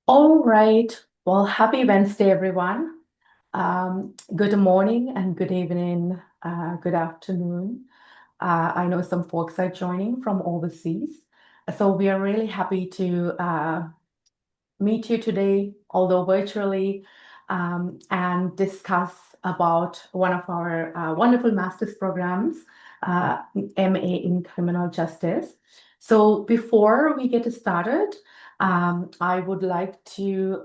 All right. Well, happy Wednesday, everyone. Good morning and good evening, good afternoon. I know some folks are joining from overseas. So we are really happy to meet you today, although virtually, and discuss about one of our wonderful master's programs, MA in Criminal Justice. So before we get started, I would like to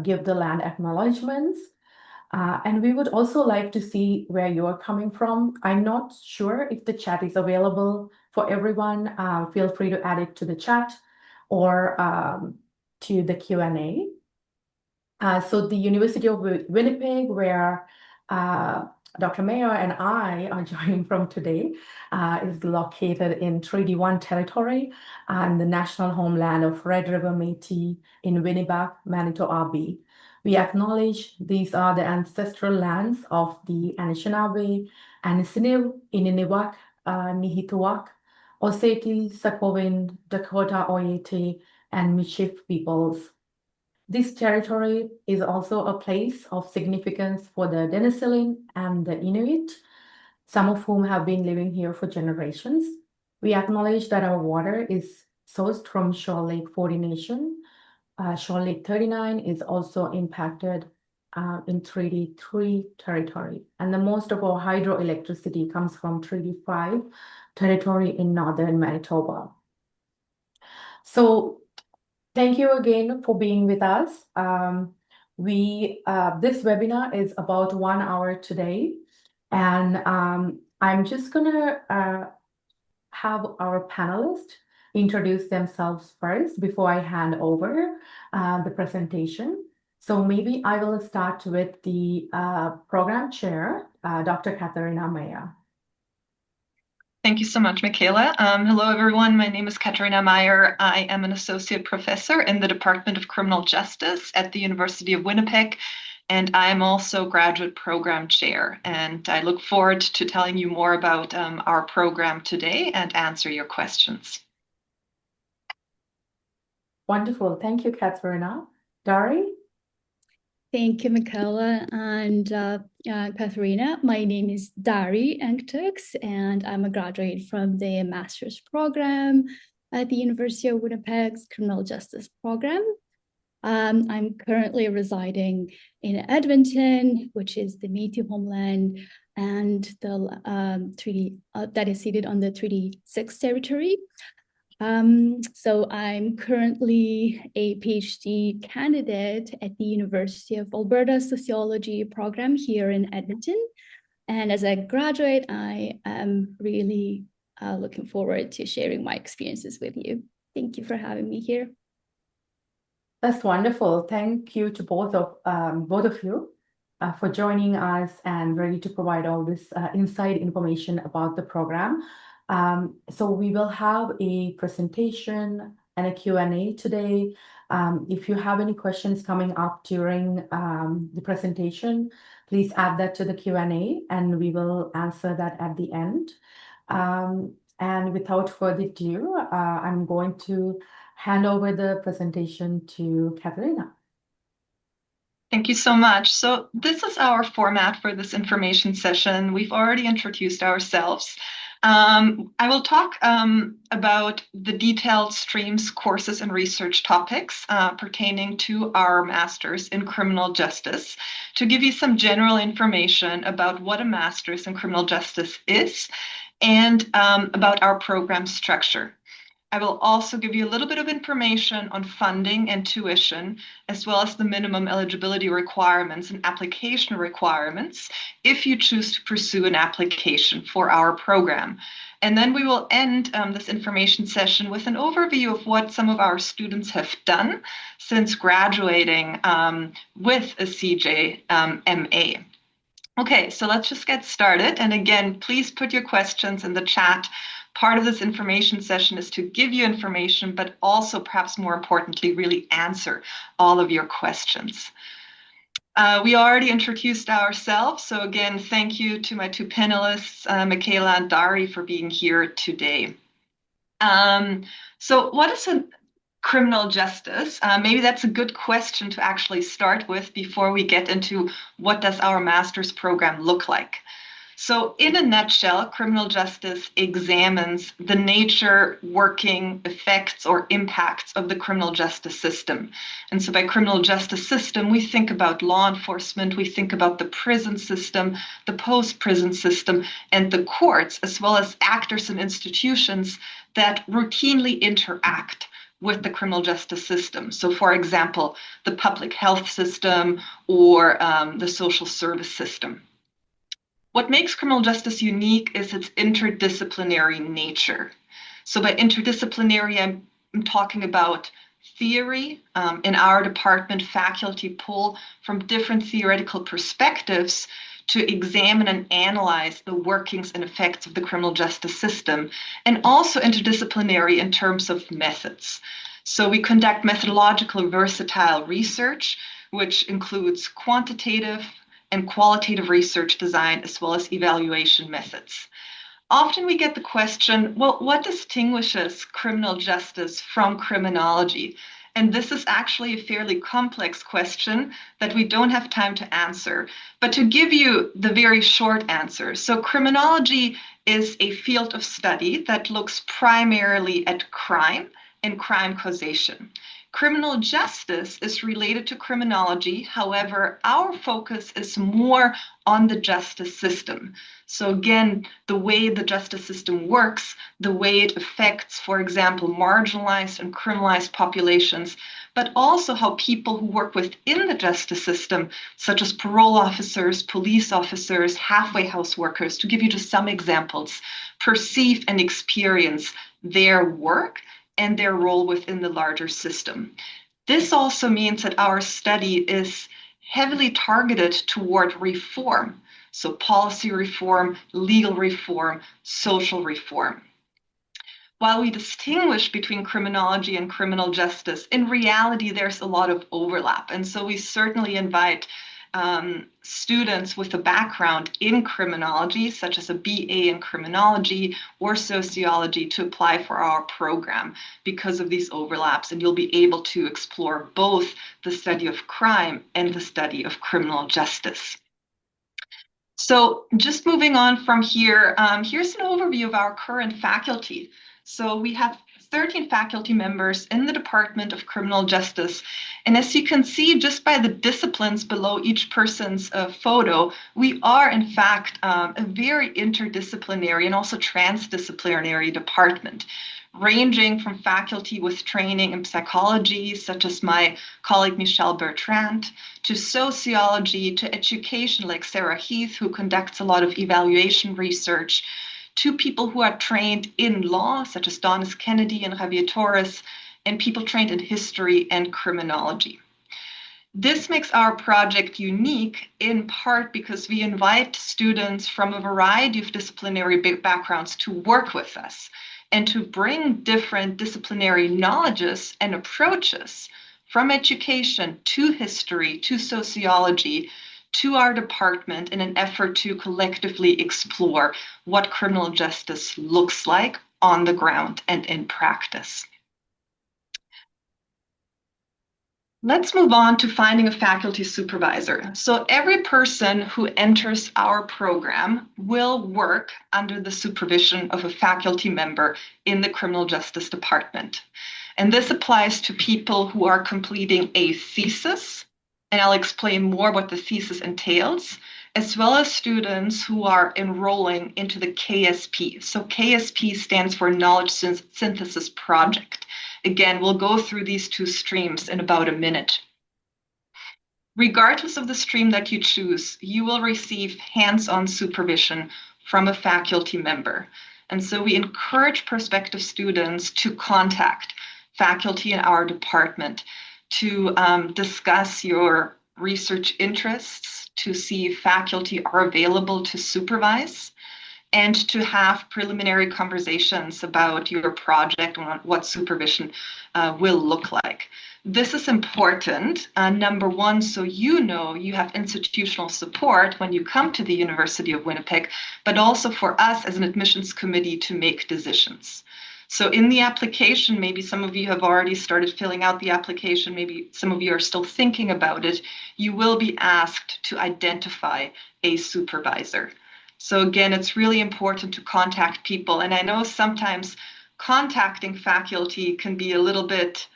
give the land acknowledgements. And we would also like to see where you're coming from. I'm not sure if the chat is available for everyone. Feel free to add it to the chat or to the Q&A. So the University of Winnipeg, where Dr. Mayer and I are joining from today, is located in Treaty 1 territory and the national homeland of Red River Métis in Winnipeg, Manitoba. We acknowledge these are the ancestral lands of the Anishinaabe, Anisiniw, Ininiwak, Nihituak, Oseti, Sakowin, Dakota Oyete, and Michif peoples. This territory is also a place of significance for the Denisovan and the Inuit, some of whom have been living here for generations. We acknowledge that our water is sourced from Shore Lake 40 Nation. Shore Lake 39 is also impacted in Treaty 3 territory. And the most of our hydroelectricity comes from Treaty 5 territory in northern Manitoba. So thank you again for being with us. This webinar is about 1 hour today, and I'm just gonna have our panelists introduce themselves first before I hand over the presentation. So maybe I will start with the program chair, Dr. Katharina Meyer. Thank you so much, Michaela. Hello, everyone. My name is Katarina Meyer. I am an associate professor in the Department of Criminal Justice at the University of Winnipeg, and I'm also graduate program chair. And I look forward to telling you more about our program today and answer your questions. Wonderful. Thank you, Katharina. Dari? Thank you, Michaela and Katharina. My name is Dari Engtux, and I'm a graduate from the master's program at the University of Winnipeg's Criminal Justice Program. I'm currently residing in Edmonton, which is the Métis homeland, and the treaty that is seated on the Treaty 6 territory. So I'm currently a PhD candidate at the University of Alberta Sociology program here in Edmonton. And as a graduate, I am really looking forward to sharing my experiences with you. Thank you for having me here. That's wonderful. Thank you to both of you for joining us and ready to provide all this inside information about the program. So we will have a presentation and a Q&A today. If you have any questions coming up during the presentation, please add that to the Q&A and we will answer that at the end. And without further ado, I'm going to hand over the presentation to Katharina. Thank you so much. So this is our format for this information session. We've already introduced ourselves. I will talk about the detailed streams, courses, and research topics pertaining to our master's in criminal justice to give you some general information about what a master's in criminal justice is and about our program structure. I will also give you a little bit of information on funding and tuition, as well as the minimum eligibility requirements and application requirements if you choose to pursue an application for our program. And then we will end this information session with an overview of what some of our students have done since graduating with a CJ MA. Okay, so let's just get started. And again, please put your questions in the chat. Part of this information session is to give you information, but also perhaps more importantly, really answer all of your questions. We already introduced ourselves. So again, thank you to my two panelists, Michaela and Dari, for being here today. So what is criminal justice. Maybe that's a good question to actually start with before we get into what does our master's program look like. So in a nutshell, criminal justice examines the nature, working, effects, or impacts of the criminal justice system. And so by criminal justice system, we think about law enforcement, we think about the prison system, the post-prison system, and the courts, as well as actors and institutions that routinely interact with the criminal justice system. So for example, the public health system or the social service system. What makes criminal justice unique is its interdisciplinary nature. So by interdisciplinary, I'm talking about theory. In our department, faculty pull from different theoretical perspectives to examine and analyze the workings and effects of the criminal justice system, and also interdisciplinary in terms of methods. So we conduct methodological versatile research, which includes quantitative and qualitative research design, as well as evaluation methods. Often we get the question, well, what distinguishes criminal justice from criminology? And this is actually a fairly complex question that we don't have time to answer. But to give you the very short answer, so criminology is a field of study that looks primarily at crime and crime causation. Criminal justice is related to criminology. However, our focus is more on the justice system. So again, the way the justice system works, the way it affects, for example, marginalized and criminalized populations, but also how people who work within the justice system, such as parole officers, police officers, halfway house workers, to give you just some examples, perceive and experience their work and their role within the larger system. This also means that our study is heavily targeted toward reform, so policy reform, legal reform, social reform. While we distinguish between criminology and criminal justice, in reality, there's a lot of overlap. And so we certainly invite students with a background in criminology, such as a BA in criminology or sociology, to apply for our program because of these overlaps. And you'll be able to explore both the study of crime and the study of criminal justice. So just moving on from here, here's an overview of our current faculty. So we have 13 faculty members in the Department of Criminal Justice. And as you can see, just by the disciplines below each person's photo, we are in fact a very interdisciplinary and also transdisciplinary department, ranging from faculty with training in psychology, such as my colleague Michelle Bertrand, to sociology, to education, like Sarah Heath, who conducts a lot of evaluation research, to people who are trained in law, such as Donis Kennedy and Javier Torres, and people trained in history and criminology. This makes our project unique in part because we invite students from a variety of disciplinary backgrounds to work with us and to bring different disciplinary knowledges and approaches from education to history to sociology to our department in an effort to collectively explore what criminal justice looks like on the ground and in practice. Let's move on to finding a faculty supervisor. So every person who enters our program will work under the supervision of a faculty member in the criminal justice department. And this applies to people who are completing a thesis, and I'll explain more what the thesis entails, as well as students who are enrolling into the KSP. So KSP stands for Knowledge Synthesis Project. Again, we'll go through these two streams in about a minute. Regardless of the stream that you choose, you will receive hands-on supervision from a faculty member. And so we encourage prospective students to contact faculty in our department to discuss your research interests, to see if faculty are available to supervise, and to have preliminary conversations about your project and what supervision will look like. This is important, number one, so you know you have institutional support when you come to the University of Winnipeg, but also for us as an admissions committee to make decisions. So in the application, maybe some of you have already started filling out the application, maybe some of you are still thinking about it, you will be asked to identify a supervisor. So again, it's really important to contact people. And I know sometimes contacting faculty can be a little bit,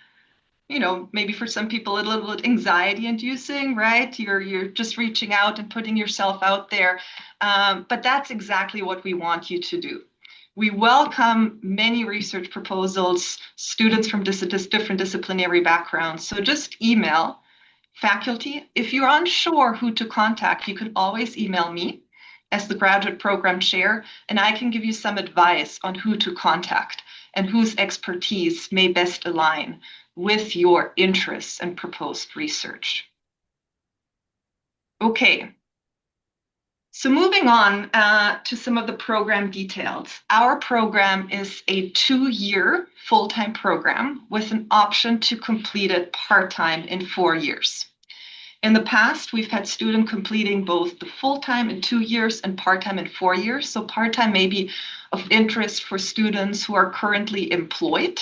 maybe for some people a little bit anxiety inducing, right? You're just reaching out and putting yourself out there. But that's exactly what we want you to do. We welcome many research proposals, students from different disciplinary backgrounds. So just email faculty. If you're unsure who to contact, you can always email me as the graduate program chair, and I can give you some advice on who to contact and whose expertise may best align with your interests and proposed research. Okay. So moving on to some of the program details. Our program is a 2-year full-time program with an option to complete it part-time in 4 years. In the past, we've had students completing both the full-time in 2 years and part-time in 4 years. So part-time may be of interest for students who are currently employed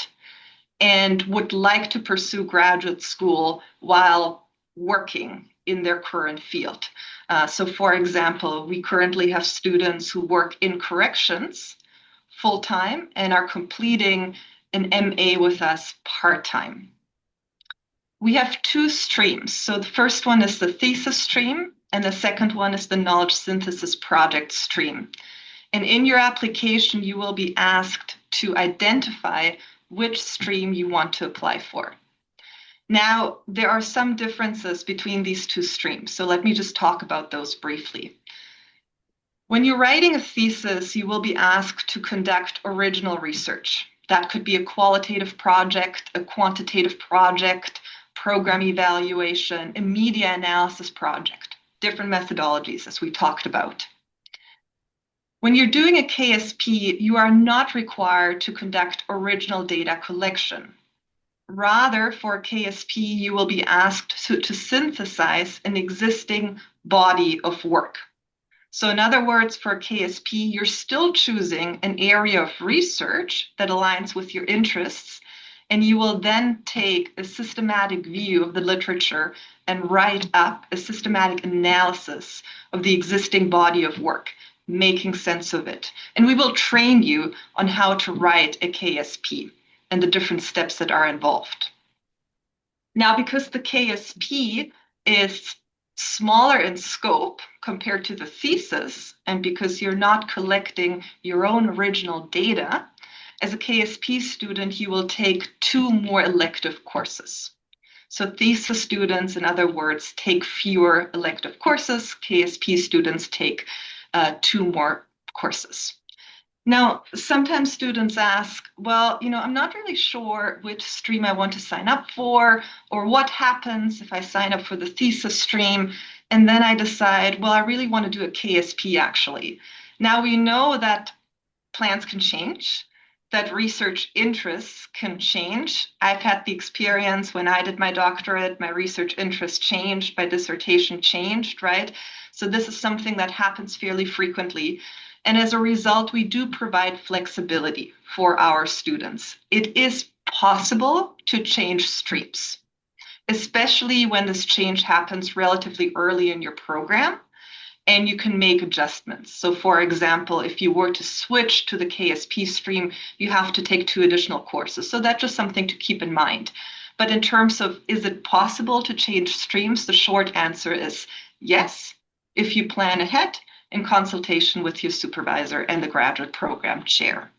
and would like to pursue graduate school while working in their current field. So for example, we currently have students who work in corrections full-time and are completing an MA with us part-time. We have 2 streams. So the first one is the thesis stream, and the second one is the knowledge synthesis project stream. And in your application, you will be asked to identify which stream you want to apply for. Now, there are some differences between these 2 streams, so let me just talk about those briefly. When you're writing a thesis, you will be asked to conduct original research. That could be a qualitative project, a quantitative project, program evaluation, a media analysis project, different methodologies as we talked about. When you're doing a KSP, you are not required to conduct original data collection. Rather, for KSP, you will be asked to synthesize an existing body of work. So in other words, for KSP, you're still choosing an area of research that aligns with your interests, and you will then take a systematic view of the literature and write up a systematic analysis of the existing body of work, making sense of it. And we will train you on how to write a KSP and the different steps that are involved. Now, because the KSP is smaller in scope compared to the thesis, and because you're not collecting your own original data, as a KSP student, you will take 2 more elective courses. So thesis students, in other words, take fewer elective courses. KSP students take 2 more courses. Now, sometimes students ask, well, I'm not really sure which stream I want to sign up for, or what happens if I sign up for the thesis stream, and then I decide, well, I really want to do a KSP actually. Now, we know that plans can change, that research interests can change. I've had the experience when I did my doctorate, my research interest changed, my dissertation changed, right? So this is something that happens fairly frequently. And as a result, we do provide flexibility for our students. It is possible to change streams, especially when this change happens relatively early in your program, and you can make adjustments. So for example, if you were to switch to the KSP stream, you have to take 2 additional courses. So that's just something to keep in mind. But in terms of, is it possible to change streams? The short answer is yes, if you plan ahead in consultation with your supervisor and the graduate program chair.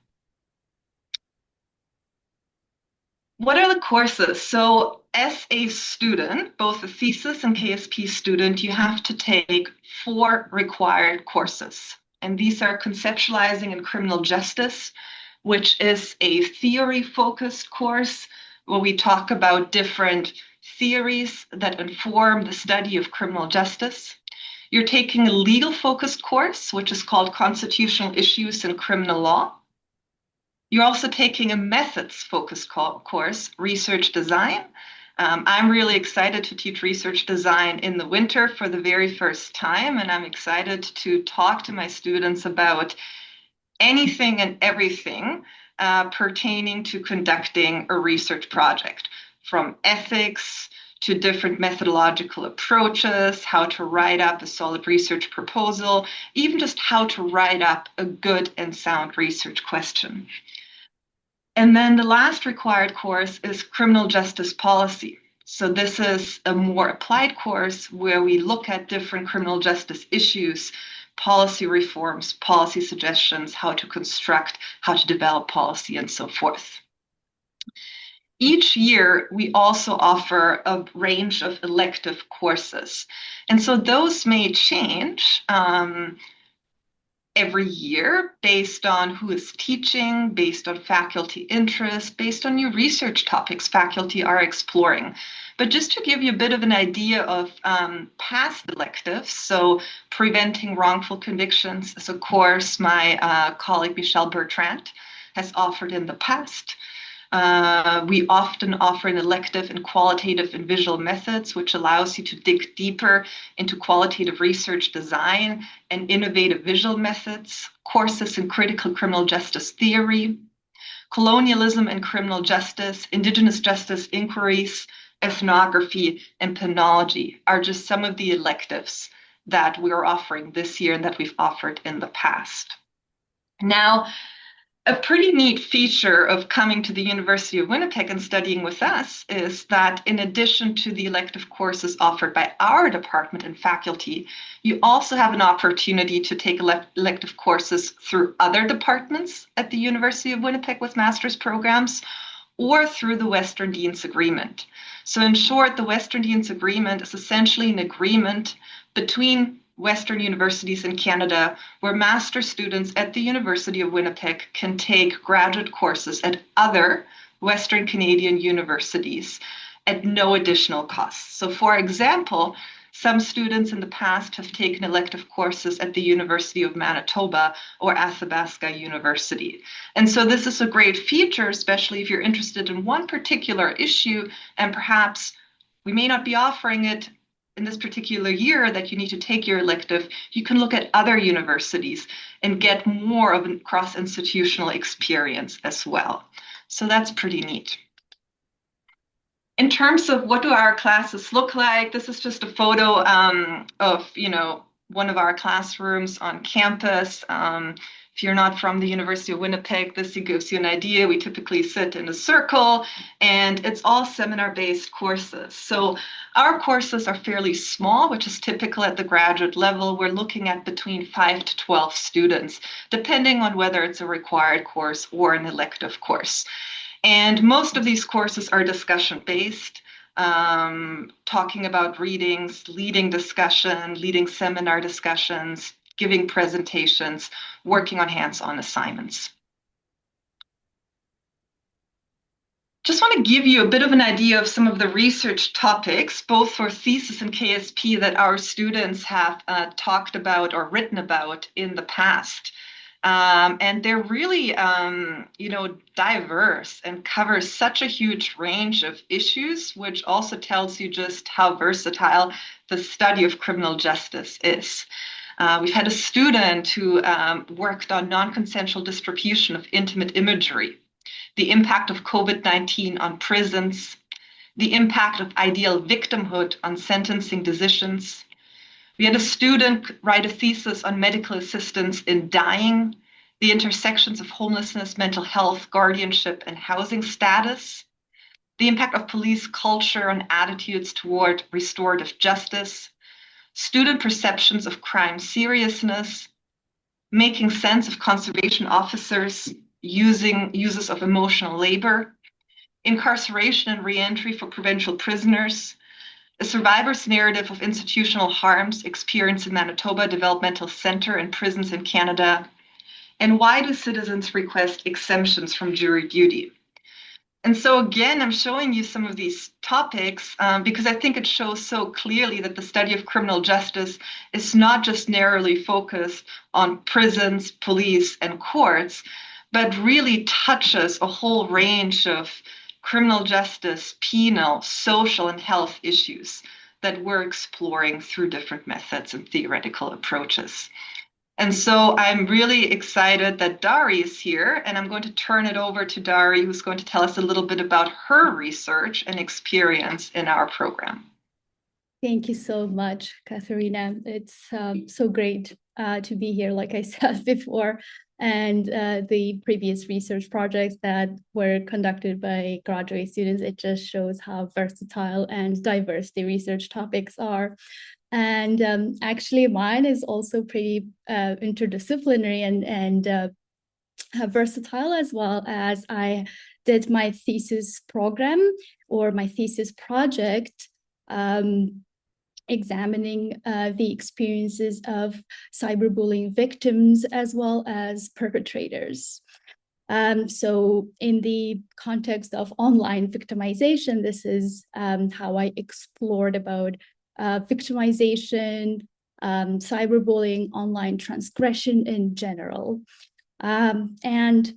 What are the courses? So as a student, both a thesis and KSP student, you have to take 4 required courses. And these are conceptualizing in criminal justice, which is a theory-focused course where we talk about different theories that inform the study of criminal justice. You're taking a legal-focused course, which is called Constitutional Issues in Criminal Law. You're also taking a methods-focused course, Research Design. I'm really excited to teach Research Design in the winter for the very first time, and I'm excited to talk to my students about anything and everything pertaining to conducting a research project, from ethics to different methodological approaches, how to write up a solid research proposal, even just how to write up a good and sound research question. And then the last required course is criminal justice policy. So this is a more applied course where we look at different criminal justice issues, policy reforms, policy suggestions, how to construct, how to develop policy, and so forth. Each year, we also offer a range of elective courses. And so those may change every year based on who is teaching, based on faculty interest, based on new research topics faculty are exploring. But just to give you a bit of an idea of past electives, so preventing wrongful convictions is a course my colleague Michelle Bertrand has offered in the past. We often offer an elective in qualitative and visual methods, which allows you to dig deeper into qualitative research design and innovative visual methods, courses in critical criminal justice theory, colonialism and criminal justice, indigenous justice inquiries, ethnography, and penology are just some of the electives that we're offering this year and that we've offered in the past. Now, a pretty neat feature of coming to the University of Winnipeg and studying with us is that in addition to the elective courses offered by our department and faculty, you also have an opportunity to take elective courses through other departments at the University of Winnipeg with master's programs or through the Western Dean's Agreement. So in short, the Western Dean's Agreement is essentially an agreement between Western universities in Canada, where master students at the University of Winnipeg can take graduate courses at other Western Canadian universities at no additional cost. So for example, some students in the past have taken elective courses at the University of Manitoba or Athabasca University. And so this is a great feature, especially if you're interested in one particular issue, and perhaps we may not be offering it in this particular year that you need to take your elective. You can look at other universities and get more of a cross-institutional experience as well. So that's pretty neat. In terms of what do our classes look like, this is just a photo of, one of our classrooms on campus. If you're not from the University of Winnipeg, this gives you an idea. We typically sit in a circle, and it's all seminar-based courses. So our courses are fairly small, which is typical at the graduate level. We're looking at between 5 to 12 students, depending on whether it's a required course or an elective course. And most of these courses are discussion-based, talking about readings, leading discussion, leading seminar discussions, giving presentations, working on hands-on assignments. Just want to give you a bit of an idea of some of the research topics, both for thesis and KSP, that our students have talked about or written about in the past. And they're really, diverse and cover such a huge range of issues, which also tells you just how versatile the study of criminal justice is. We've had a student who worked on non-consensual distribution of intimate imagery, the impact of COVID-19 on prisons, the impact of ideal victimhood on sentencing decisions. We had a student write a thesis on medical assistance in dying, the intersections of homelessness, mental health, guardianship, and housing status, the impact of police culture on attitudes toward restorative justice, student perceptions of crime seriousness, making sense of conservation officers' uses of emotional labor, incarceration and reentry for provincial prisoners, a survivor's narrative of institutional harms experienced in Manitoba Developmental Center and prisons in Canada, and why do citizens request exemptions from jury duty? And so again, I'm showing you some of these topics because I think it shows so clearly that the study of criminal justice is not just narrowly focused on prisons, police, and courts, but really touches a whole range of criminal justice, penal, social, and health issues that we're exploring through different methods and theoretical approaches. And so I'm really excited that Dari is here, and I'm going to turn it over to Dari, who's going to tell us a little bit about her research and experience in our program. Thank you so much, Katharina. It's so great to be here, like I said before. And the previous research projects that were conducted by graduate students, it just shows how versatile and diverse the research topics are. And actually, mine is also pretty interdisciplinary and versatile, as well as I did my thesis program or my thesis project examining the experiences of cyberbullying victims as well as perpetrators. So in the context of online victimization, this is how I explored about victimization, cyberbullying, online transgression in general. And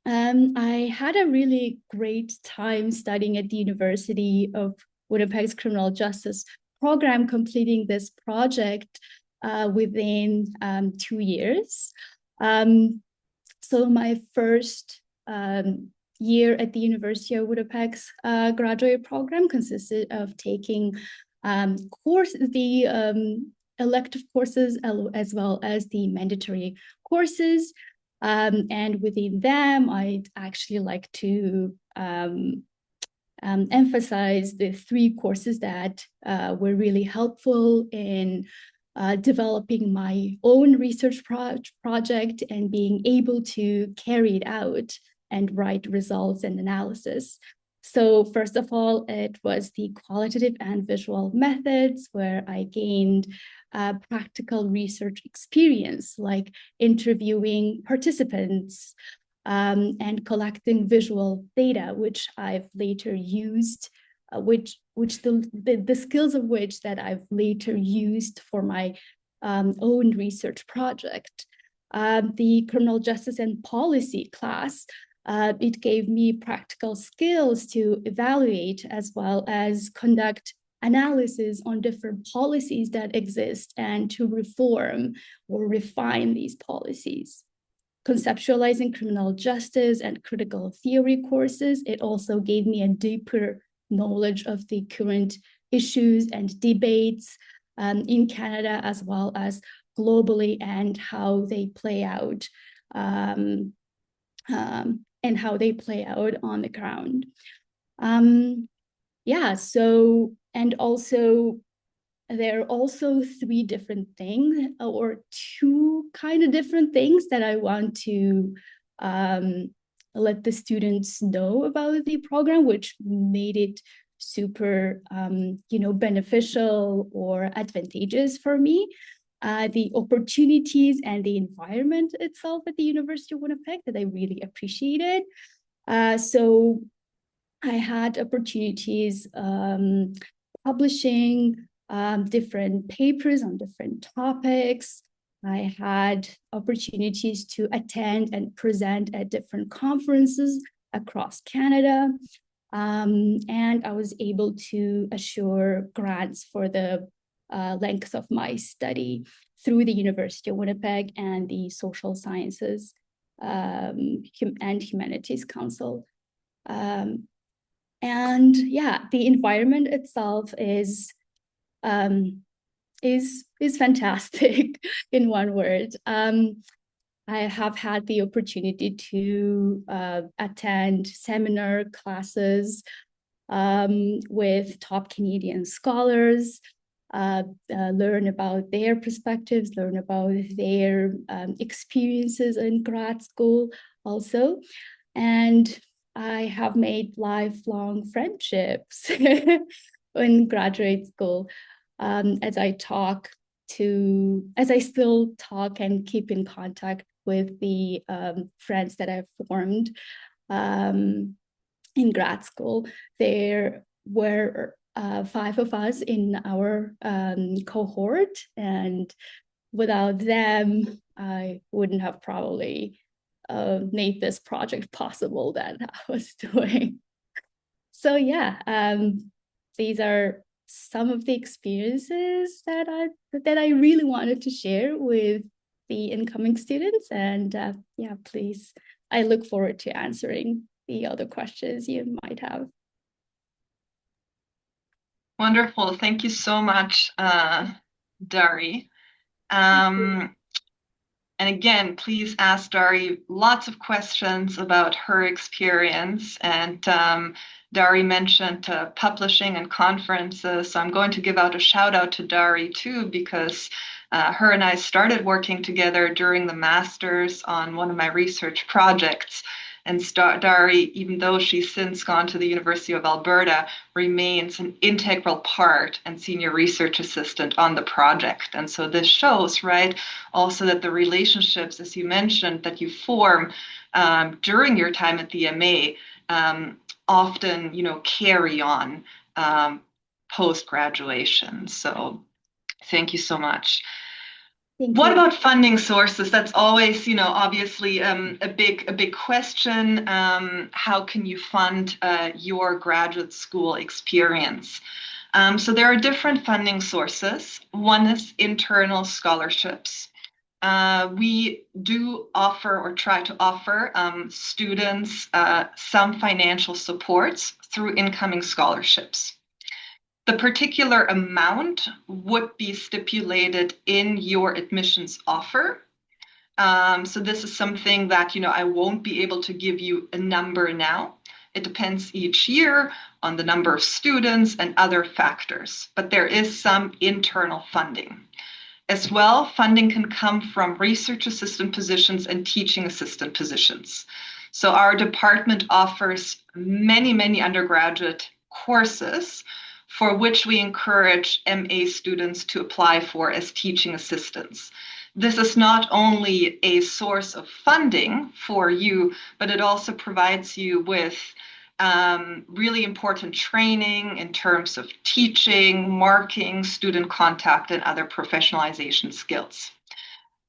I had a really great time studying at the University of Winnipeg's criminal justice program, completing this project within 2 years. So my first year at the University of Winnipeg's graduate program consisted of taking the elective courses as well as the mandatory courses. And within them, I'd actually like to emphasize the 3 courses that were really helpful in developing my own research project and being able to carry it out and write results and analysis. So first of all, it was the qualitative and visual methods, where I gained practical research experience, like interviewing participants and collecting visual data, which I've later used, the skills of which that I've later used for my own research project. The criminal justice and policy class, it gave me practical skills to evaluate as well as conduct analysis on different policies that exist and to reform or refine these policies. Conceptualizing criminal justice and critical theory courses, it also gave me a deeper knowledge of the current issues and debates in Canada as well as globally, and how they play out and how they play out on the ground. Yeah, so, and also there are also 3 different things, or 2 kind of different things that I want to let the students know about the program, which made it super, beneficial or advantageous for me. The opportunities and the environment itself at the University of Winnipeg that I really appreciated. So I had opportunities publishing different papers on different topics. I had opportunities to attend and present at different conferences across Canada. And I was able to assure grants for the length of my study through the University of Winnipeg and the Social Sciences and Humanities Council. And yeah, the environment itself is fantastic in one word. I have had the opportunity to attend seminar classes with top Canadian scholars, learn about their perspectives, learn about their experiences in grad school also. And I have made lifelong friendships in graduate school as I still talk and keep in contact with the friends that I've formed in grad school. There were 5 of us in our cohort, and without them, I wouldn't have probably made this project possible that I was doing. So yeah, these are some of the experiences that I really wanted to share with the incoming students. And yeah, please, I look forward to answering the other questions you might have. Wonderful. Thank you so much, Dari. And again, please ask Dari lots of questions about her experience. And Dari mentioned publishing and conferences. So I'm going to give out a shout out to Dari too, because her and I started working together during the master's on one of my research projects. And Dari, even though she's since gone to the University of Alberta, remains an integral part and senior research assistant on the project. And so this shows, right, also that the relationships, as you mentioned, that you form during your time at the MA often, carry on post-graduation. So thank you so much. What about funding sources? That's always, obviously a big question. How can you fund your graduate school experience? So there are different funding sources. One is internal scholarships. We do offer or try to offer students some financial supports through incoming scholarships. The particular amount would be stipulated in your admissions offer. So this is something that, I won't be able to give you a number now. It depends each year on the number of students and other factors, but there is some internal funding. As well, funding can come from research assistant positions and teaching assistant positions. So our department offers many undergraduate courses for which we encourage MA students to apply for as teaching assistants. This is not only a source of funding for you, but it also provides you with really important training in terms of teaching, marking, student contact, and other professionalization skills.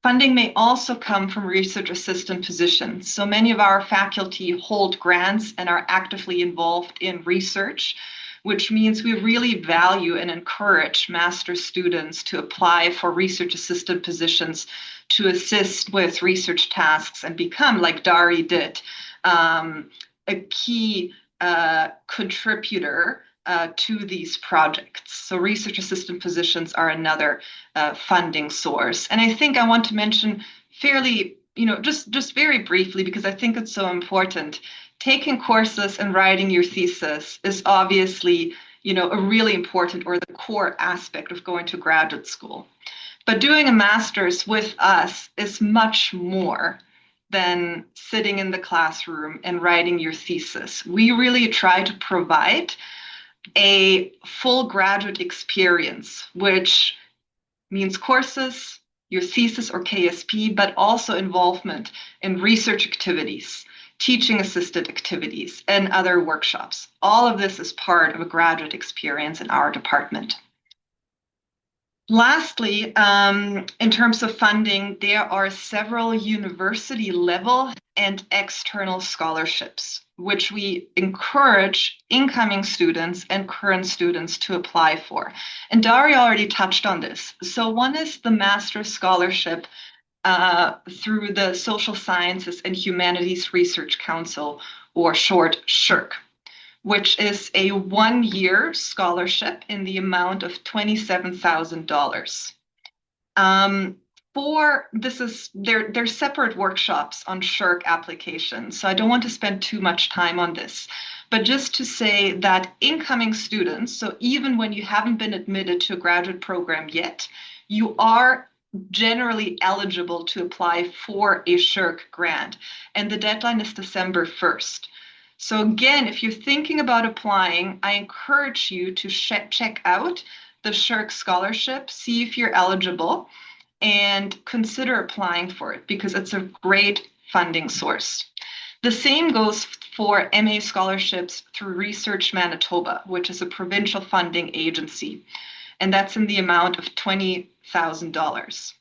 Funding may also come from research assistant positions. So many of our faculty hold grants and are actively involved in research, which means we really value and encourage master's students to apply for research assistant positions to assist with research tasks and become, like Dari did, a key contributor to these projects. So research assistant positions are another funding source. And I think I want to mention fairly, just very briefly, because I think it's so important. Taking courses and writing your thesis is obviously, a really important or the core aspect of going to graduate school. But doing a master's with us is much more than sitting in the classroom and writing your thesis. We really try to provide a full graduate experience, which means courses, your thesis or KSP, but also involvement in research activities, teaching assisted activities, and other workshops. All of this is part of a graduate experience in our department. Lastly, in terms of funding, there are several university level and external scholarships, which we encourage incoming students and current students to apply for. And Dari already touched on this. So one is the Master's Scholarship through the Social Sciences and Humanities Research Council, or short SSHRC, which is a 1-year scholarship in the amount of $27,000. There's separate workshops on SSHRC applications, so I don't want to spend too much time on this. But just to say that incoming students, so even when you haven't been admitted to a graduate program yet, you are generally eligible to apply for a SSHRC grant, and the deadline is December 1st. So again, if you're thinking about applying, I encourage you to check out the SSHRC scholarship, see if you're eligible, and consider applying for it because it's a great funding source. The same goes for MA scholarships through Research Manitoba, which is a provincial funding agency, and that's in the amount of $20,000.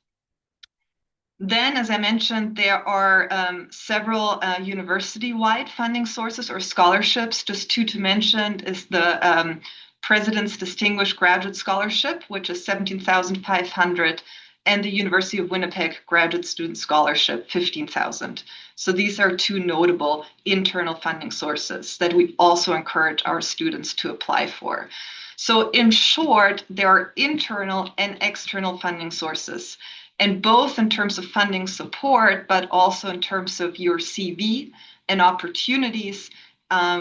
Then, as I mentioned, there are several university-wide funding sources or scholarships. Just two to mention is the President's Distinguished Graduate Scholarship, which is $17,500 and the University of Winnipeg Graduate Student Scholarship, $15,000. So these are two notable internal funding sources that we also encourage our students to apply for. So in short, there are internal and external funding sources, and both in terms of funding support, but also in terms of your CV and opportunities.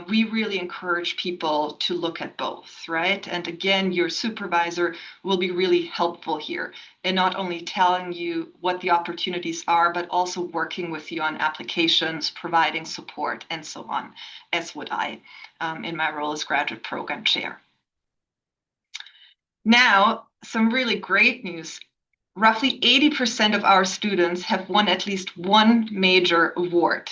We really encourage people to look at both, right? And again, your supervisor will be really helpful here in not only telling you what the opportunities are, but also working with you on applications, providing support, and so on, as would I in my role as graduate program chair. Now, some really great news. Roughly 80% of our students have won at least one major award.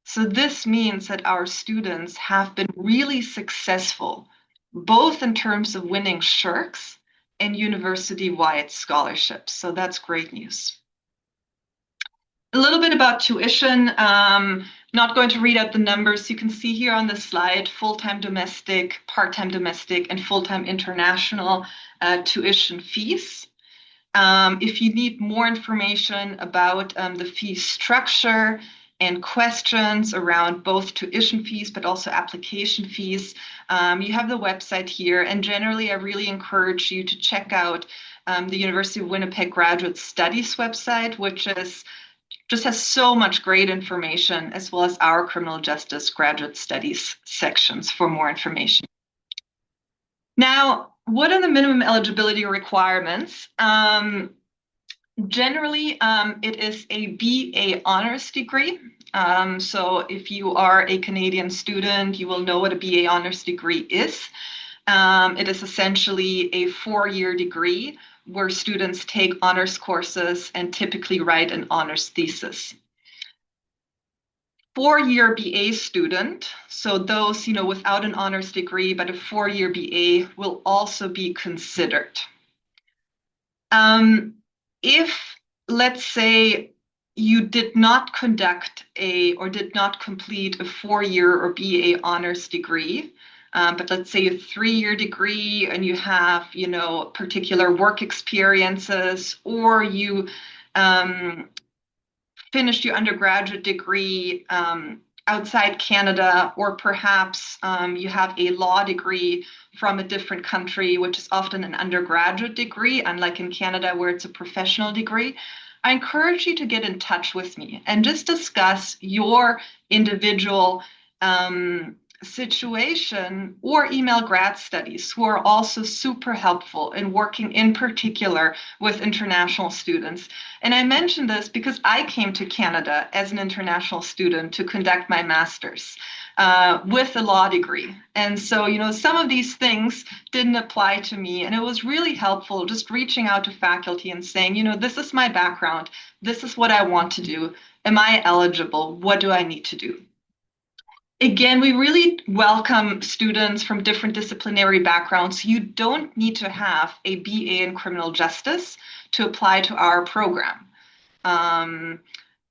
So this means that our students have been really successful, both in terms of winning SSHRCs and university-wide scholarships. So that's great news. A little bit about tuition. Not going to read out the numbers. You can see here on the slide, full-time domestic, part-time domestic, and full-time international tuition fees. If you need more information about the fee structure and questions around both tuition fees, but also application fees, you have the website here. And generally, I really encourage you to check out the University of Winnipeg Graduate Studies website, which just has so much great information, as well as our criminal justice graduate studies sections for more information. Now, what are the minimum eligibility requirements? Generally, it is a BA honors degree. So if you are a Canadian student, you will know what a BA honors degree is. It is essentially a 4-year degree where students take honors courses and typically write an honors thesis. 4-year BA student, so those without an honors degree, but a 4-year BA will also be considered. If, let's say, you did not conduct or did not complete a 4-year or BA honors degree, but let's say a 3-year degree and you have, particular work experiences, or you finished your undergraduate degree outside Canada, or perhaps you have a law degree from a different country, which is often an undergraduate degree, unlike in Canada where it's a professional degree, I encourage you to get in touch with me and just discuss your individual situation, or email grad studies, who are also super helpful in working in particular with international students. And I mention this because I came to Canada as an international student to conduct my master's with a law degree. And so, some of these things didn't apply to me. And it was really helpful just reaching out to faculty and saying, this is my background. This is what I want to do. Am I eligible? What do I need to do? Again, we really welcome students from different disciplinary backgrounds. You don't need to have a BA in criminal justice to apply to our program.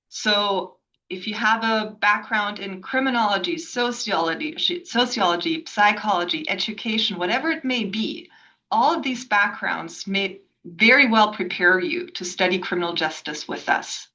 So if you have a background in criminology, sociology, psychology, education, whatever it may be, all of these backgrounds may very well prepare you to study criminal justice with us.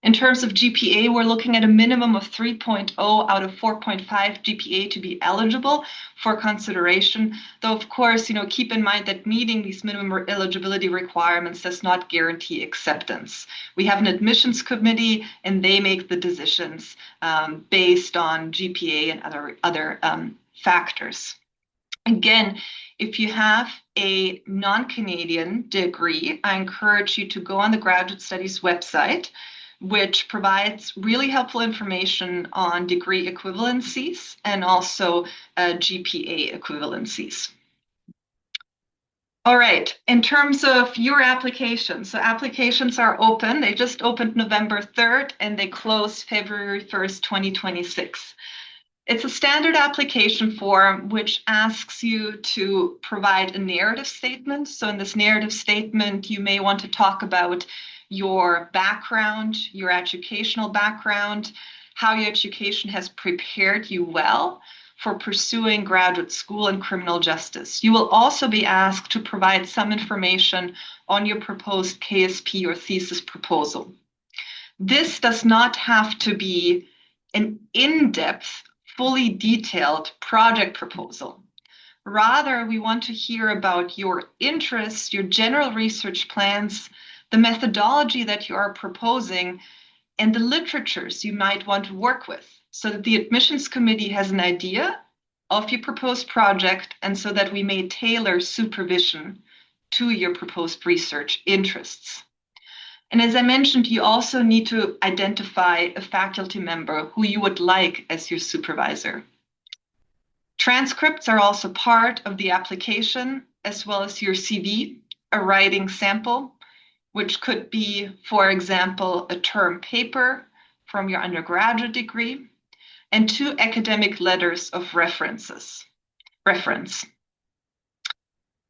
In terms of GPA, we're looking at a minimum of 3.0 out of 4.5 GPA to be eligible for consideration. Though, of course, keep in mind that meeting these minimum eligibility requirements does not guarantee acceptance. We have an admissions committee, and they make the decisions based on GPA and other factors. Again, if you have a non-Canadian degree, I encourage you to go on the Graduate Studies website, which provides really helpful information on degree equivalencies and also GPA equivalencies. All right, in terms of your applications, so applications are open. They just opened November 3rd and they closed February 1st, 2026. It's a standard application form which asks you to provide a narrative statement. So in this narrative statement, you may want to talk about your background, your educational background, how your education has prepared you well for pursuing graduate school in criminal justice. You will also be asked to provide some information on your proposed KSP or thesis proposal. This does not have to be an in-depth, fully detailed project proposal. Rather, we want to hear about your interests, your general research plans, the methodology that you are proposing, and the literatures you might want to work with, so that the admissions committee has an idea of your proposed project and so that we may tailor supervision to your proposed research interests. And as I mentioned, you also need to identify a faculty member who you would like as your supervisor. Transcripts are also part of the application, as well as your CV, a writing sample, which could be, for example, a term paper from your undergraduate degree, and 2 academic letters of reference.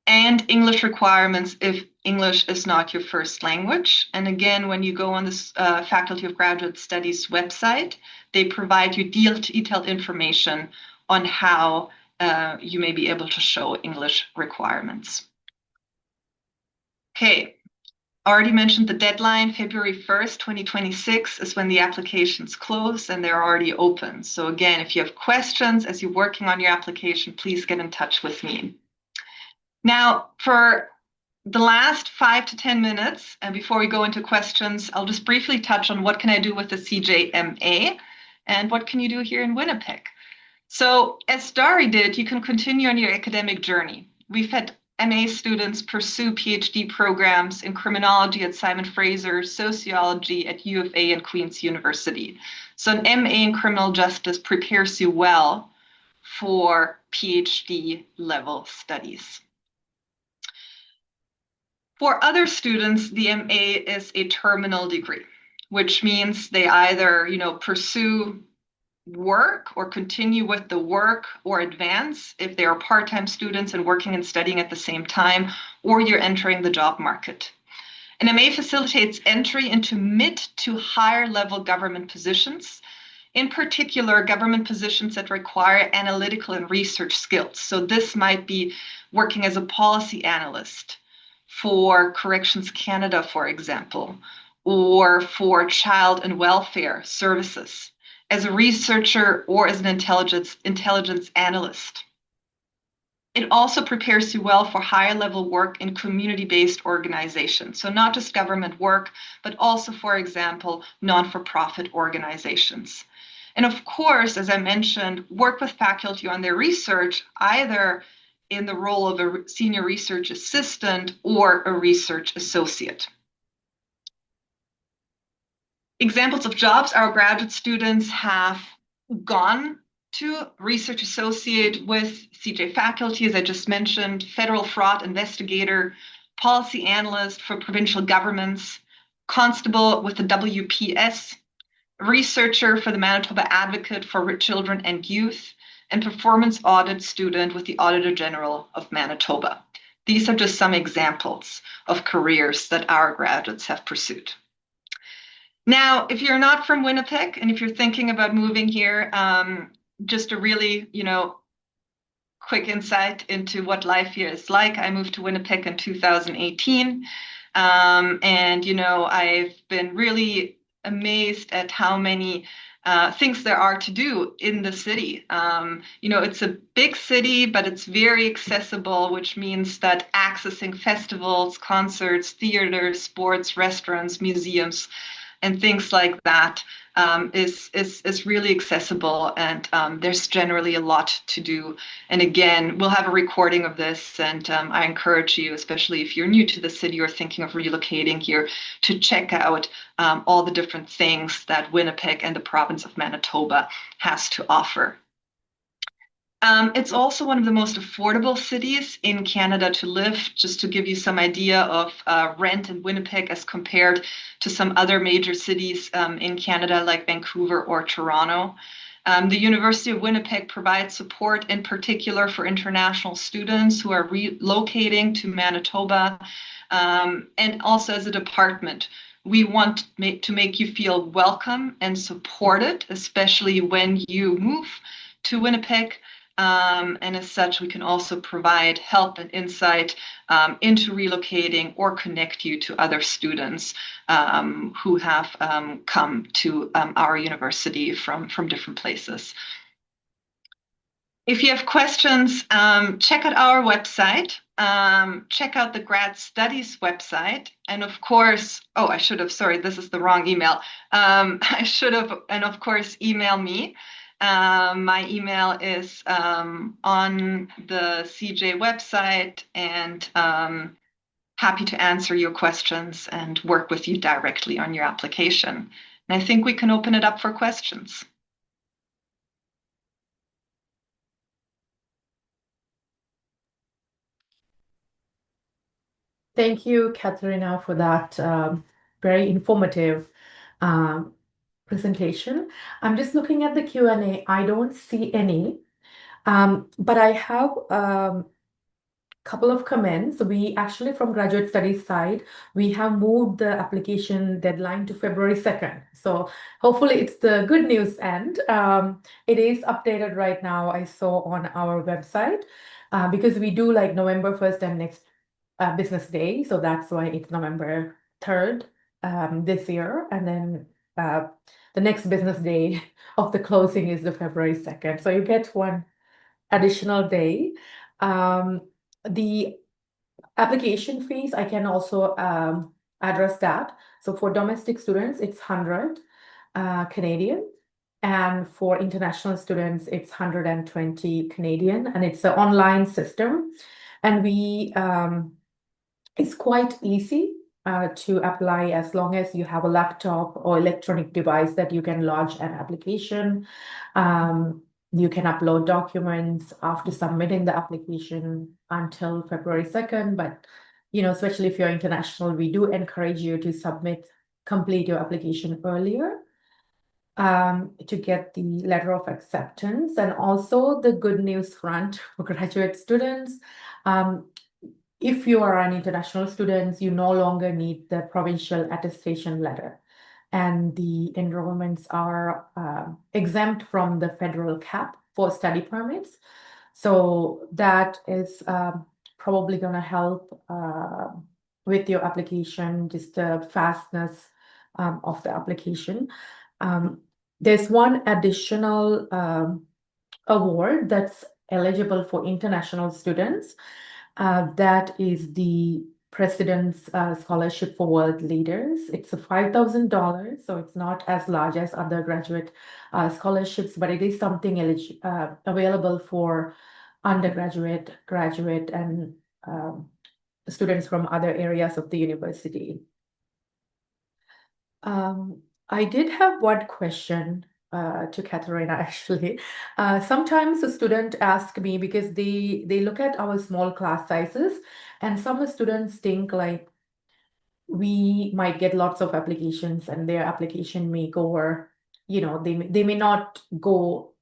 And English requirements if English is not your first language. And again, when you go on this Faculty of Graduate Studies website, they provide you detailed information on how you may be able to show English requirements. Okay, already mentioned the deadline, February 1st, 2026 is when the applications close and they're already open. So again, if you have questions as you're working on your application, please get in touch with me. Now, for the last 5 to 10 minutes, and before we go into questions, I'll just briefly touch on what can I do with the CJMA and what can you do here in Winnipeg. So as Dari did, you can continue on your academic journey. We've had MA students pursue PhD programs in criminology at Simon Fraser, sociology at U of A and Queen's University. So an MA in criminal justice prepares you well for PhD level studies. For other students, the MA is a terminal degree, which means they either, pursue work or continue with the work or advance if they are part-time students and working and studying at the same time, or you're entering the job market. An MA facilitates entry into mid to higher level government positions, in particular government positions that require analytical and research skills. So this might be working as a policy analyst for Corrections Canada, for example, or for child and welfare services, as a researcher or as an intelligence analyst. It also prepares you well for higher level work in community-based organizations. So not just government work, but also, for example, non-for-profit organizations. And of course, as I mentioned, work with faculty on their research, either in the role of a senior research assistant or a research associate. Examples of jobs our graduate students have gone to: research associate with CJ faculty, as I just mentioned, federal fraud investigator, policy analyst for provincial governments, constable with the WPS, researcher for the Manitoba Advocate for Children and Youth, and performance audit student with the Auditor General of Manitoba. These are just some examples of careers that our graduates have pursued. Now, if you're not from Winnipeg and if you're thinking about moving here, just a really, quick insight into what life here is like. I moved to Winnipeg in 2018, and I've been really amazed at how many things there are to do in the city. It's a big city, but it's very accessible, which means that accessing festivals, concerts, theaters, sports, restaurants, museums, and things like that is really accessible, and there's generally a lot to do. And again, we'll have a recording of this, and I encourage you, especially if you're new to the city or thinking of relocating here, to check out all the different things that Winnipeg and the province of Manitoba has to offer. It's also one of the most affordable cities in Canada to live. Just to give you some idea of rent in Winnipeg as compared to some other major cities in Canada like Vancouver or Toronto. The University of Winnipeg provides support in particular for international students who are relocating to Manitoba, and also as a department. We want to make you feel welcome and supported, especially when you move to Winnipeg. And as such, we can also provide help and insight into relocating or connect you to other students who have come to our university from different places. If you have questions, check out our website, check out the Grad Studies website, and of course, sorry, this is the wrong email. And of course, email me. My email is on the CJ website, and happy to answer your questions and work with you directly on your application. And I think we can open it up for questions. Thank you, Katharina, for that very informative presentation. I'm just looking at the Q&A. I don't see any, but I have couple of comments. We actually, from graduate studies side, we have moved the application deadline to February 2nd. So hopefully it's the good news end. It is updated right now, I saw on our website, because we do like November 1st and next business day. So that's why it's November 3rd this year. And then the next business day of the closing is the February 2nd. So you get one additional day. The application fees, I can also address that. So for domestic students, it's 100 Canadian. And for international students, it's 120 Canadian. And it's an online system. And it's quite easy to apply as long as you have a laptop or electronic device that you can lodge an application. You can upload documents after submitting the application until February 2nd. But, especially if you're international, we do encourage you to complete your application earlier to get the letter of acceptance. And also the good news front for graduate students. If you are an international student, you no longer need the provincial attestation letter. And the enrollments are exempt from the federal cap for study permits. So that is probably going to help with your application, just the fastness of the application. There's one additional award that's eligible for international students. That is the President's Scholarship for World Leaders. It's a $5,000, so it's not as large as undergraduate scholarships, but it is something available for undergraduate, graduate, and students from other areas of the university. I did have one question to Katharina, actually. Sometimes a student ask me, because they look at our small class sizes, and some students think like we might get lots of applications and their application may go, or they may not go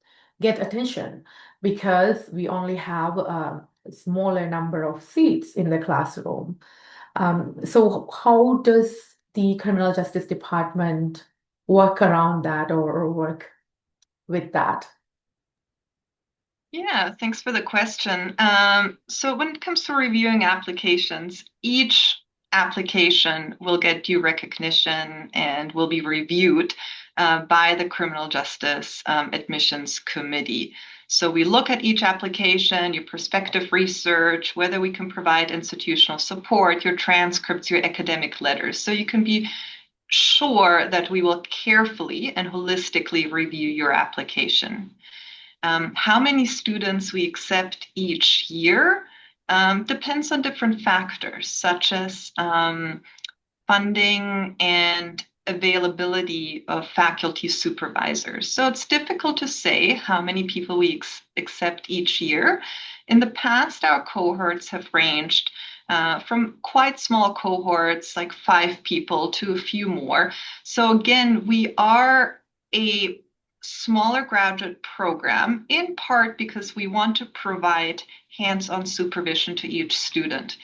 get attention because we only have a smaller number of seats in the classroom. So how does the Criminal Justice Department work around that or work with that? Yeah, thanks for the question. So when it comes to reviewing applications, each application will get due recognition and will be reviewed by the Criminal Justice Admissions Committee. So we look at each application, your prospective research, whether we can provide institutional support, your transcripts, your academic letters. So you can be sure that we will carefully and holistically review your application. How many students we accept each year depends on different factors, such as funding and availability of faculty supervisors. So it's difficult to say how many people we accept each year. In the past, our cohorts have ranged from quite small cohorts, like 5 people, to a few more. So again, we are a smaller graduate program, in part because we want to provide hands-on supervision to each student.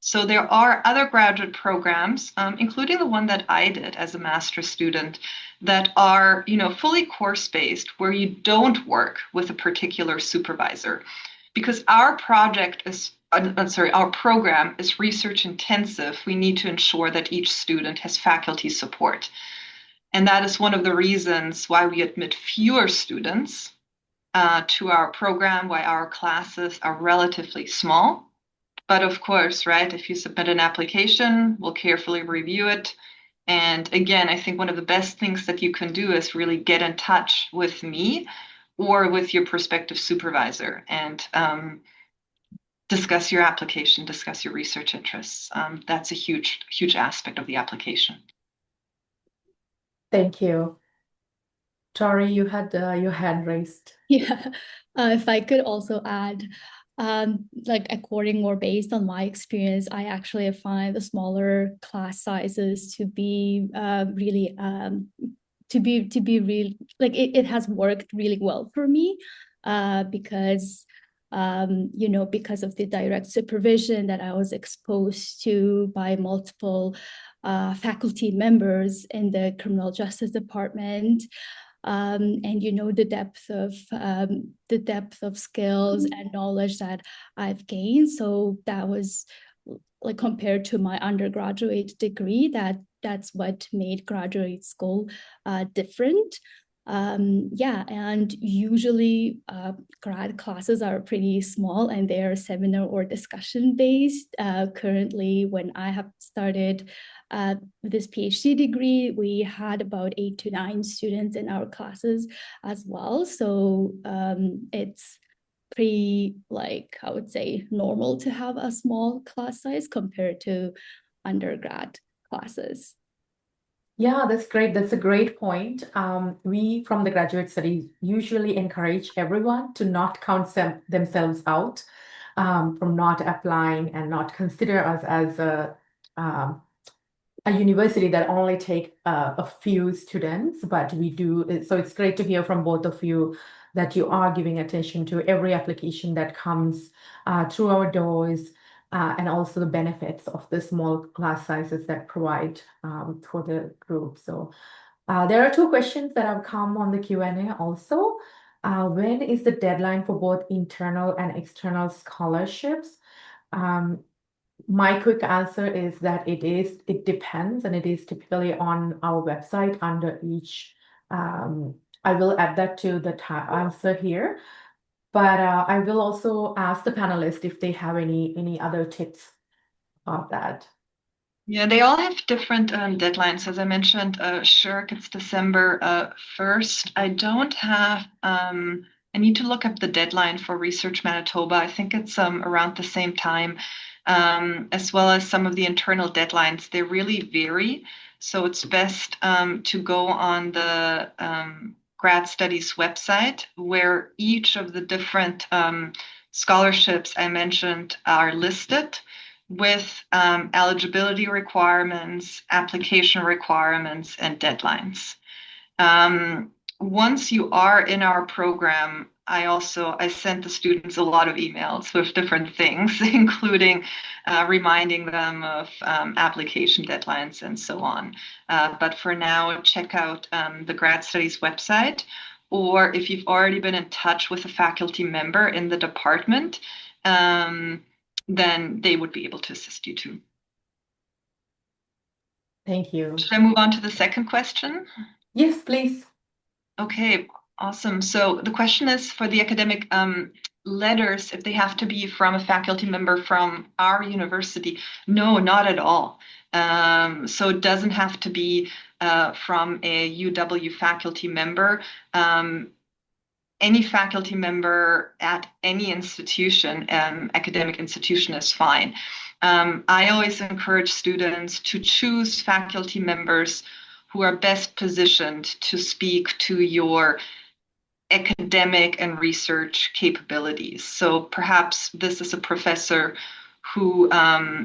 So there are other graduate programs, including the one that I did as a master's student, that are, fully course-based, where you don't work with a particular supervisor. Because our program is research intensive, we need to ensure that each student has faculty support. And that is one of the reasons why we admit fewer students to our program, why our classes are relatively small. But of course, right, if you submit an application, we'll carefully review it. And again, I think one of the best things that you can do is really get in touch with me or with your prospective supervisor and discuss your application, discuss your research interests. That's a huge, huge aspect of the application. Thank you. Tori, you had your hand raised. Yeah, if I could also add, like according or based on my experience, I actually find the smaller class sizes to be really to be real, like it has worked really well for me, because because of the direct supervision that I was exposed to by multiple faculty members in the criminal justice department. And the depth of skills and knowledge that I've gained. So that was like compared to my undergraduate degree, that's what made graduate school different. Yeah, and usually grad classes are pretty small and they're seminar or discussion based. Currently, when I have started this PhD degree, we had about 8 to 9 students in our classes as well. So it's pretty, like, I would say, normal to have a small class size compared to undergrad classes. Yeah, that's great. That's a great point. We from the graduate studies usually encourage everyone to not count themselves out from not applying and not consider us as um, a university that only take a few students, but we do. So it's great to hear from both of you that you are giving attention to every application that comes through our doors, and also the benefits of the small class sizes that provide for the group. So there are 2 questions that have come on the Q&A also. When is the deadline for both internal and external scholarships? My quick answer is that it depends, and it is typically on our website under each. I will add that to the answer here, but I will also ask the panelists if they have any other tips about that. Yeah, they all have different deadlines. As I mentioned, SSHRC, it's December 1st. I don't have, I need to look up the deadline for Research Manitoba. I think it's around the same time, as well as some of the internal deadlines. They really vary. So it's best to go on the grad studies website, where each of the different scholarships I mentioned are listed with eligibility requirements, application requirements, and deadlines. Once you are in our program, I sent the students a lot of emails with different things, including reminding them of application deadlines and so on. But for now, check out the grad studies website, or if you've already been in touch with a faculty member in the department, then they would be able to assist you too. Thank you. Should I move on to the second question? Yes, please. Okay, awesome. So the question is for the academic letters, if they have to be from a faculty member from our university. No, not at all. So it doesn't have to be from a UW faculty member. Any faculty member at any institution, academic institution, is fine. I always encourage students to choose faculty members who are best positioned to speak to your academic and research capabilities. So perhaps this is a professor who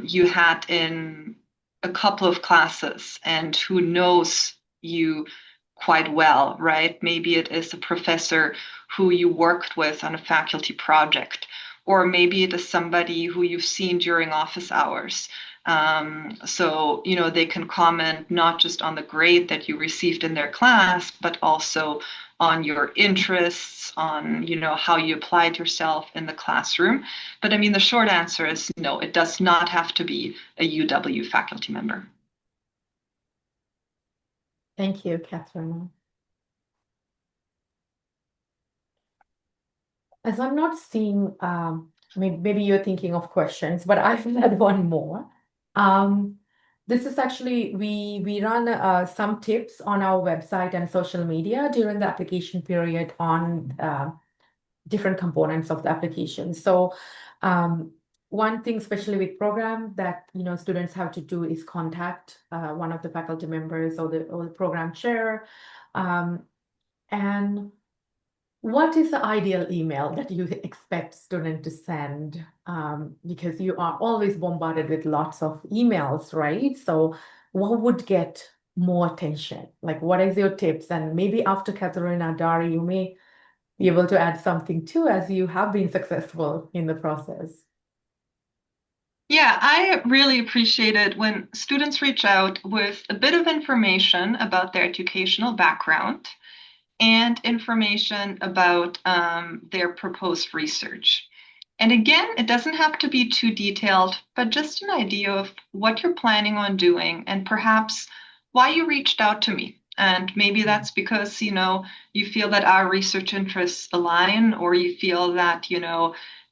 you had in a couple of classes and who knows you quite well, right? Maybe it is a professor who you worked with on a faculty project, or maybe it is somebody who you've seen during office hours. So, they can comment not just on the grade that you received in their class, but also on your interests, on, how you applied yourself in the classroom. But I mean, the short answer is no, it does not have to be a UW faculty member. Thank you, Catherine. As I'm not seeing, maybe you're thinking of questions, but I've had one more. This is actually, we run some tips on our website and social media during the application period on different components of the application. So one thing, especially with program, that students have to do is contact one of the faculty members or the program chair, and what is the ideal email that you expect student to send? Because you are always bombarded with lots of emails, right? So what would get more attention? Like, what is your tips? And maybe after Katharina, Dari, you may be able to add something too, as you have been successful in the process. Yeah, I really appreciate it when students reach out with a bit of information about their educational background and information about their proposed research. And again, it doesn't have to be too detailed, but just an idea of what you're planning on doing and perhaps why you reached out to me. And maybe that's because, you feel that our research interests align, or you feel that,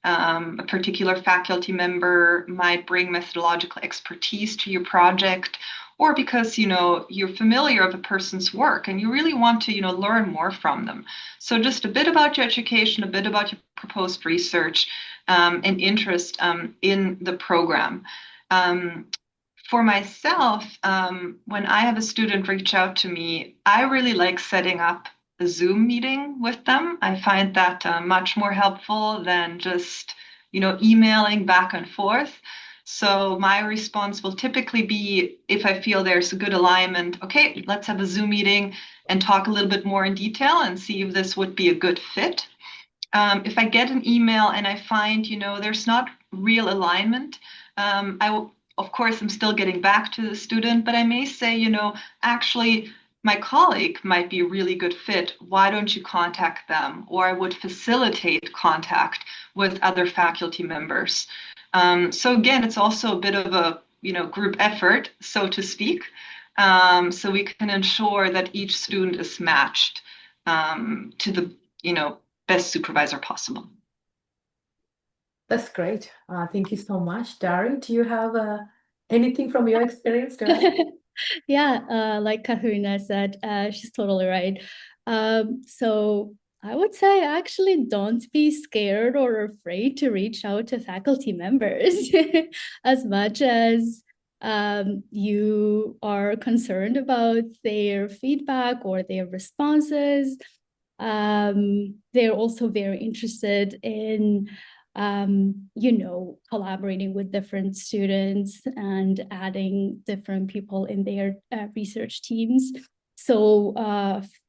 a particular faculty member might bring methodological expertise to your project, or because you're familiar with a person's work and you really want to learn more from them. So just a bit about your education, a bit about your proposed research, and interest in the program. For myself, when I have a student reach out to me, I really like setting up a Zoom meeting with them. I find that much more helpful than just emailing back and forth. So my response will typically be, if I feel there's a good alignment, okay, let's have a Zoom meeting and talk a little bit more in detail and see if this would be a good fit. If I get an email and I find, there's not real alignment, I will, of course, I'm still getting back to the student, but I may say, actually, my colleague might be a really good fit. Why don't you contact them? Or I would facilitate contact with other faculty members. So again, it's also a bit of a group effort, so to speak. So we can ensure that each student is matched to the best supervisor possible. That's great. Thank you so much. Dari, do you have anything from your experience to add? Yeah, like Katharina said, she's totally right. So I would say actually don't be scared or afraid to reach out to faculty members as much as you are concerned about their feedback or their responses. They're also very interested in collaborating with different students and adding different people in their research teams. So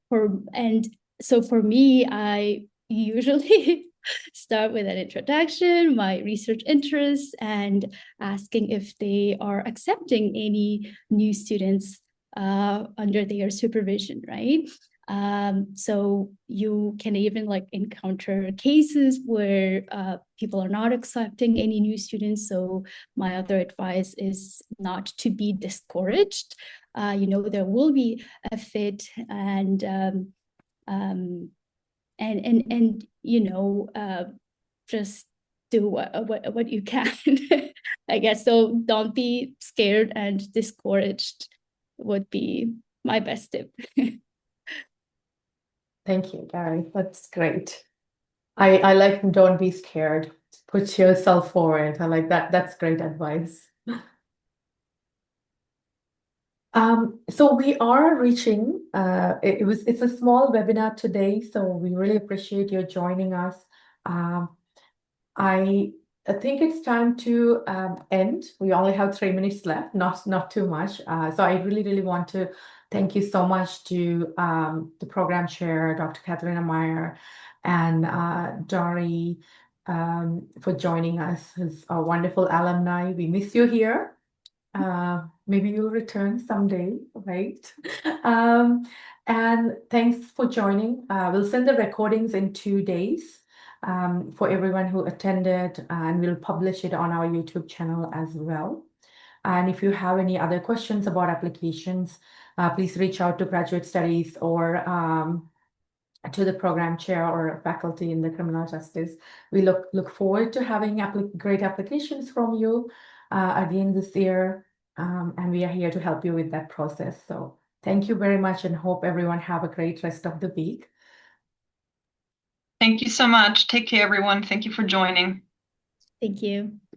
for me, I usually start with an introduction, my research interests, and asking if they are accepting any new students under their supervision, right? So you can even encounter cases where people are not accepting any new students. So my other advice is not to be discouraged. There will be a fit, and just do what you can, I guess. So don't be scared and discouraged would be my best tip. Thank you, Gary. That's great. I like don't be scared. Put yourself forward. I like that. That's great advice. So we are reaching, it's a small webinar today, so we really appreciate you joining us. I think it's time to end. We only have 3 minutes left, not too much. So I really want to thank you so much to the program chair, Dr. Katharina Meyer, and Dari for joining us as a wonderful alumni. We miss you here. Maybe you'll return someday, right? Um, and thanks for joining. We'll send the recordings in 2 days for everyone who attended, and we'll publish it on our YouTube channel as well. And if you have any other questions about applications, please reach out to Graduate Studies or to the program chair or faculty in the criminal justice. We look forward to having great applications from you again this year, and we are here to help you with that process. So thank you very much, and hope everyone have a great rest of the week. Thank you so much. Take care, everyone. Thank you for joining. Thank you.